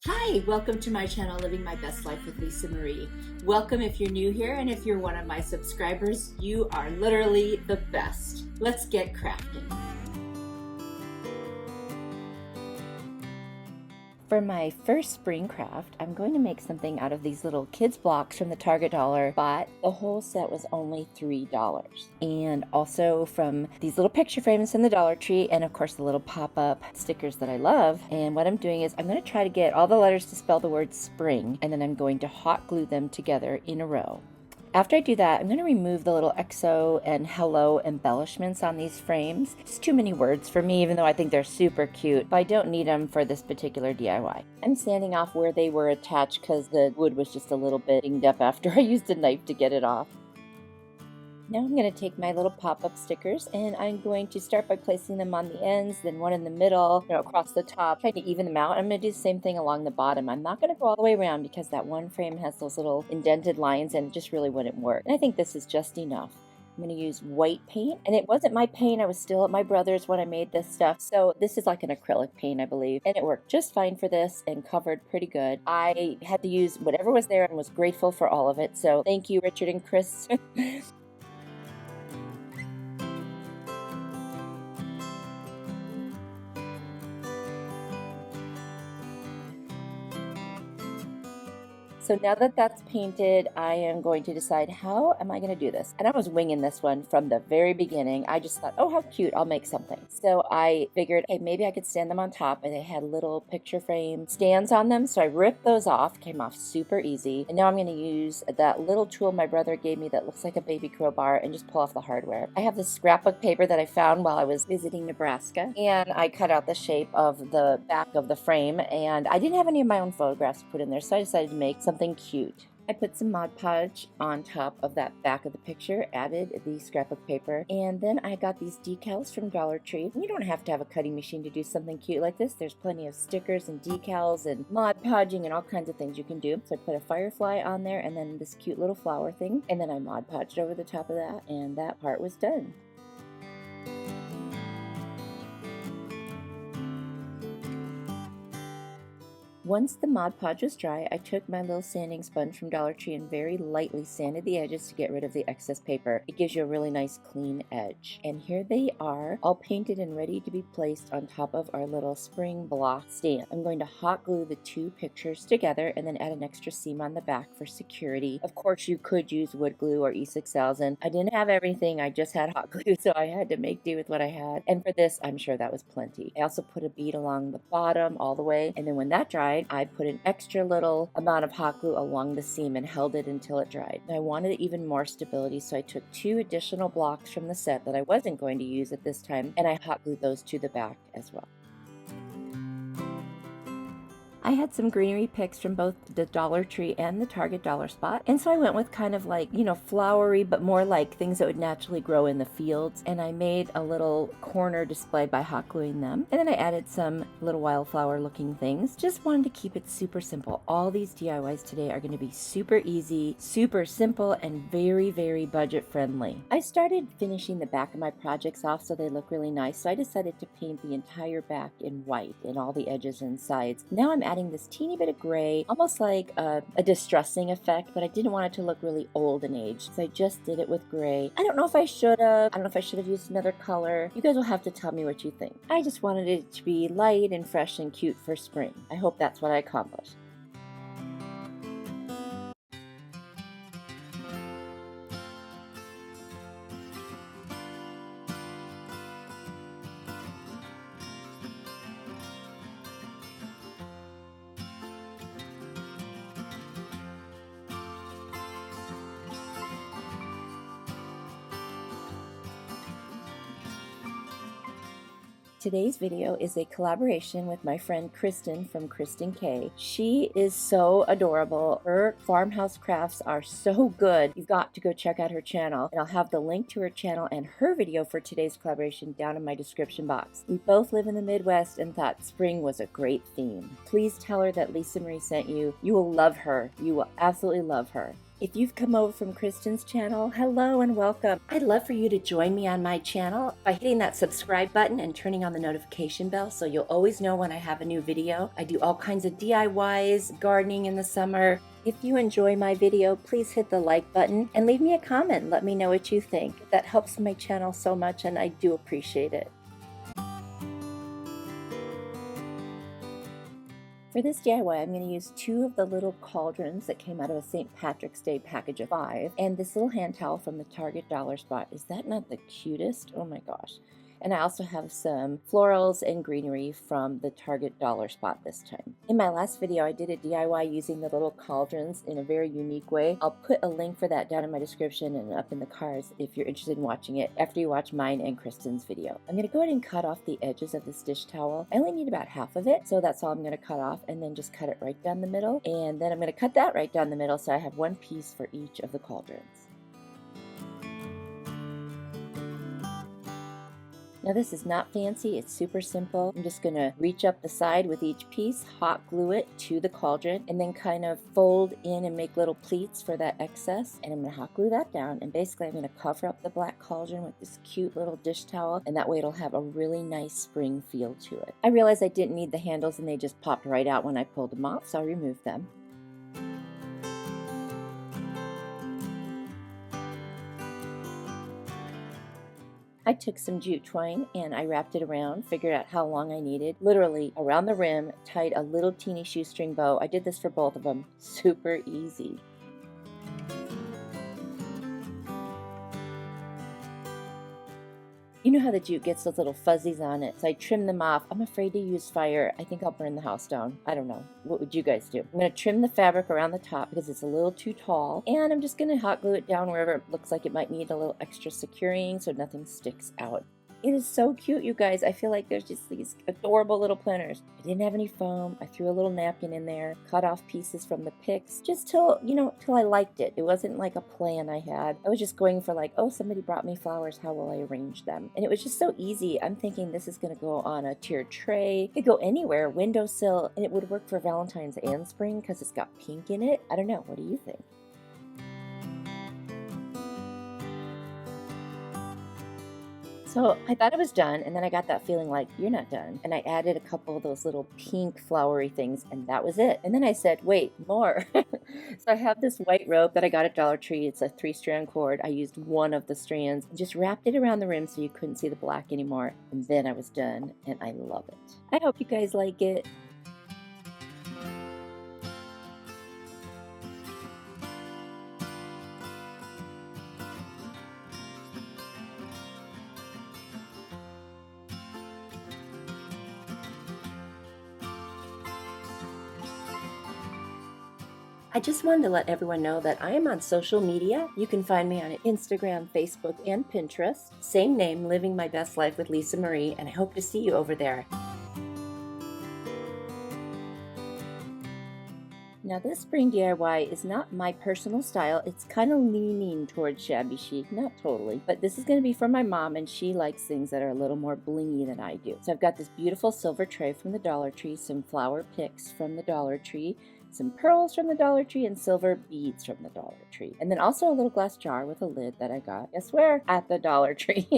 Hi, welcome to my channel, Living My Best Life with Lisa Marie. Welcome if you're new here, and if you're one of my subscribers, you are literally the best. Let's get crafting. For my first spring craft, I'm going to make something out of these little kids blocks from the Target dollar, but the whole set was only $3. And also from these little picture frames from the Dollar Tree, and of course the little pop-up stickers that I love. And what I'm doing is I'm going to try to get all the letters to spell the word spring, and then I'm going to hot glue them together in a row. After I do that, I'm going to remove the little XO and hello embellishments on these frames. It's too many words for me, even though I think they're super cute, but I don't need them for this particular DIY. I'm sanding off where they were attached because the wood was just a little bit dinged up after I used a knife to get it off. Now I'm going to take my little pop-up stickers and I'm going to start by placing them on the ends, then one in the middle, across the top, trying to even them out. I'm going to do the same thing along the bottom. I'm not going to go all the way around because that one frame has those little indented lines and it just really wouldn't work. And I think this is just enough. I'm going to use white paint, and it wasn't my paint. I was still at my brother's when I made this stuff. So this is like an acrylic paint, I believe, and it worked just fine for this and covered pretty good. I had to use whatever was there and was grateful for all of it. So thank you, Richard and Chris. So now that that's painted, I am going to decide how am I going to do this. And I was winging this one from the very beginning. I just thought, oh, how cute, I'll make something. So I figured, hey, maybe I could stand them on top, and they had little picture frame stands on them. So I ripped those off, came off super easy. And now I'm going to use that little tool my brother gave me that looks like a baby crowbar and just pull off the hardware. I have this scrapbook paper that I found while I was visiting Nebraska, and I cut out the shape of the back of the frame, and I didn't have any of my own photographs to put in there, so I decided to make something cute. I put some Mod Podge on top of that back of the picture, added the scrapbook paper, and then I got these decals from Dollar Tree. You don't have to have a cutting machine to do something cute like this. There's plenty of stickers and decals and Mod Podging and all kinds of things you can do. So I put a firefly on there and then this cute little flower thing, and then I Mod Podged over the top of that, and that part was done. Once the Mod Podge was dry, I took my little sanding sponge from Dollar Tree and very lightly sanded the edges to get rid of the excess paper. It gives you a really nice clean edge. And here they are, all painted and ready to be placed on top of our little spring block stand. I'm going to hot glue the two pictures together and then add an extra seam on the back for security. Of course, you could use wood glue or E6000. I didn't have everything, I just had hot glue, so I had to make do with what I had. And for this, I'm sure that was plenty. I also put a bead along the bottom all the way, and then when that dried, I put an extra little amount of hot glue along the seam and held it until it dried. And I wanted even more stability, so I took 2 additional blocks from the set that I wasn't going to use at this time, and I hot glued those to the back as well. I had some greenery picks from both the Dollar Tree and the Target dollar spot, and so I went with kind of like, flowery, but more like things that would naturally grow in the fields, and I made a little corner display by hot gluing them, and then I added some little wildflower looking things. Just wanted to keep it super simple. All these DIYs today are going to be super easy, super simple, and very, very budget friendly. I started finishing the back of my projects off so they look really nice, so I decided to paint the entire back in white and all the edges and sides. Now I'm adding this teeny bit of gray, almost like a distressing effect, but I didn't want it to look really old and aged, so I just did it with gray. I don't know if I should have used another color. You guys will have to tell me what you think. I just wanted it to be light and fresh and cute for spring. I hope that's what I accomplished. Today's video is a collaboration with my friend Kristin from Kristin Kay. She is so adorable. Her farmhouse crafts are so good. You've got to go check out her channel, and I'll have the link to her channel and her video for today's collaboration down in my description box. We both live in the Midwest and thought spring was a great theme. Please tell her that Lisa Marie sent you. You will love her. You will absolutely love her. If you've come over from Kristin's channel, hello and welcome. I'd love for you to join me on my channel by hitting that subscribe button and turning on the notification bell so you'll always know when I have a new video. I do all kinds of DIYs, gardening in the summer. If you enjoy my video, please hit the like button and leave me a comment. Let me know what you think. That helps my channel so much and I do appreciate it. For this DIY, I'm going to use 2 of the little cauldrons that came out of a St. Patrick's Day package of 5, and this little hand towel from the Target dollar spot. Is that not the cutest? Oh my gosh. And I also have some florals and greenery from the Target dollar spot this time. In my last video, I did a DIY using the little cauldrons in a very unique way. I'll put a link for that down in my description and up in the cards if you're interested in watching it after you watch mine and Kristin's video. I'm going to go ahead and cut off the edges of this dish towel. I only need about half of it, so that's all I'm going to cut off, and then just cut it right down the middle. And then I'm going to cut that right down the middle so I have one piece for each of the cauldrons. Now this is not fancy, it's super simple. I'm just gonna reach up the side with each piece, hot glue it to the cauldron, and then kind of fold in and make little pleats for that excess. And I'm gonna hot glue that down, and basically I'm gonna cover up the black cauldron with this cute little dish towel, and that way it'll have a really nice spring feel to it. I realized I didn't need the handles and they just popped right out when I pulled them off, so I removed them. I took some jute twine and I wrapped it around, figured out how long I needed, literally around the rim, tied a little teeny shoestring bow. I did this for both of them, super easy. You know how the jute gets those little fuzzies on it, so I trimmed them off. I'm afraid to use fire. I think I'll burn the house down. I don't know. What would you guys do? I'm going to trim the fabric around the top because it's a little too tall, and I'm just going to hot glue it down wherever it looks like it might need a little extra securing so nothing sticks out. It is so cute, you guys. I feel like there's just these adorable little planters. I didn't have any foam. I threw a little napkin in there, cut off pieces from the picks, just till I liked it. It wasn't like a plan I had. I was just going for like, oh, somebody brought me flowers. How will I arrange them? And it was just so easy. I'm thinking this is going to go on a tiered tray. It could go anywhere, windowsill, and it would work for Valentine's and spring because it's got pink in it. I don't know. What do you think? So I thought I was done, and then I got that feeling like, you're not done. And I added a couple of those little pink flowery things, and that was it. And then I said, wait, more. So I have this white rope that I got at Dollar Tree. It's a 3-strand cord. I used one of the strands and just wrapped it around the rim so you couldn't see the black anymore. And then I was done, and I love it. I hope you guys like it. I just wanted to let everyone know that I am on social media. You can find me on Instagram, Facebook, and Pinterest. Same name, Living My Best Life with Lisa Marie, and I hope to see you over there. Now this spring DIY is not my personal style. It's kind of leaning towards shabby chic, not totally, but this is going to be for my mom, and she likes things that are a little more blingy than I do. So I've got this beautiful silver tray from the Dollar Tree, some flower picks from the Dollar Tree, some pearls from the Dollar Tree, and silver beads from the Dollar Tree. And then also a little glass jar with a lid that I got, guess where? At the Dollar Tree.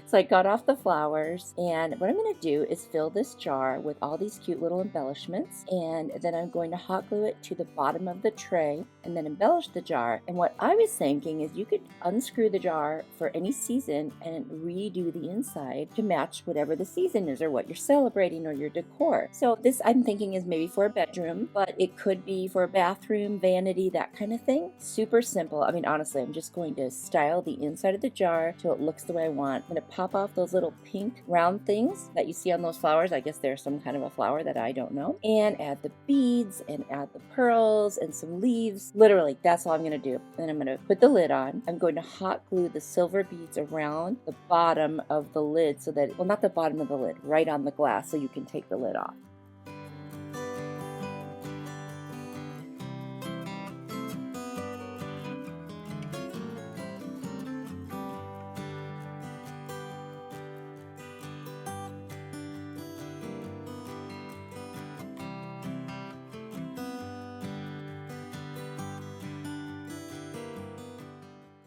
So I got off the flowers, and what I'm going to do is fill this jar with all these cute little embellishments, and then I'm going to hot glue it to the bottom of the tray and then embellish the jar. And what I was thinking is you could unscrew the jar for any season and redo the inside to match whatever the season is or what you're celebrating or your decor. So this I'm thinking is maybe for a bedroom, but it could be for a bathroom, vanity, that kind of thing. Super simple. I mean, honestly, I'm just going to style the inside of the jar till it looks the way I want. I'm going to pop off those little pink round things that you see on those flowers. I guess they're some kind of a flower that I don't know. And add the beads and add the pearls and some leaves. Literally, that's all I'm going to do. Then I'm going to put the lid on. I'm going to hot glue the silver beads around the bottom of the lid so that, well, not the bottom of the lid, right on the glass so you can take the lid off.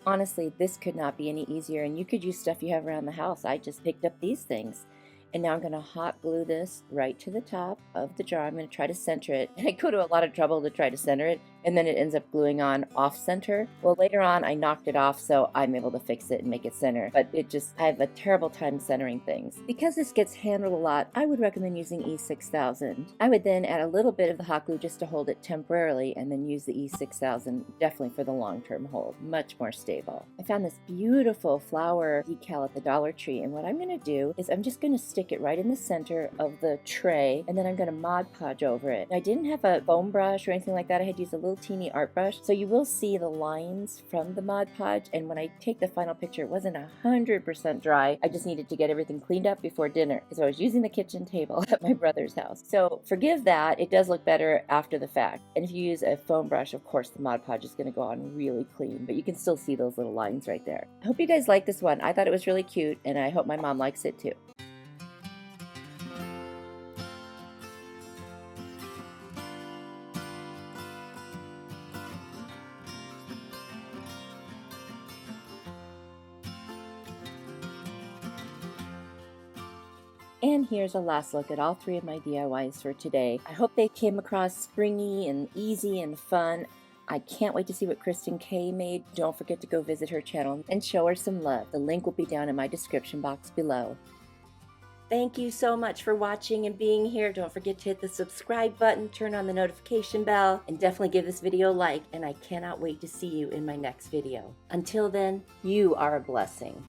Honestly, this could not be any easier, and you could use stuff you have around the house. I just picked up these things. And now I'm going to hot glue this right to the top of the jar. I'm going to try to center it. And I go to a lot of trouble to try to center it, and then it ends up gluing on off center. Well, later on I knocked it off, so I'm able to fix it and make it center. But I have a terrible time centering things. Because this gets handled a lot, I would recommend using E6000. I would then add a little bit of the hot glue just to hold it temporarily, and then use the E6000 definitely for the long-term hold. Much more stable. I found this beautiful flower decal at the Dollar Tree, and what I'm going to do is I'm just going to stick it right in the center of the tray, and then I'm going to Mod Podge over it. I didn't have a foam brush or anything like that. I had used a little teeny art brush, so you will see the lines from the Mod Podge, and when I take the final picture, it wasn't 100% dry. I just needed to get everything cleaned up before dinner because I was using the kitchen table at my brother's house. So forgive that. It does look better after the fact. And if you use a foam brush, of course the Mod Podge is going to go on really clean, but you can still see those little lines right there. I hope you guys like this one. I thought it was really cute, and I hope my mom likes it too. And here's a last look at all 3 of my DIYs for today. I hope they came across springy and easy and fun. I can't wait to see what Kristin Kay made. Don't forget to go visit her channel and show her some love. The link will be down in my description box below. Thank you so much for watching and being here. Don't forget to hit the subscribe button, turn on the notification bell, and definitely give this video a like. And I cannot wait to see you in my next video. Until then, you are a blessing.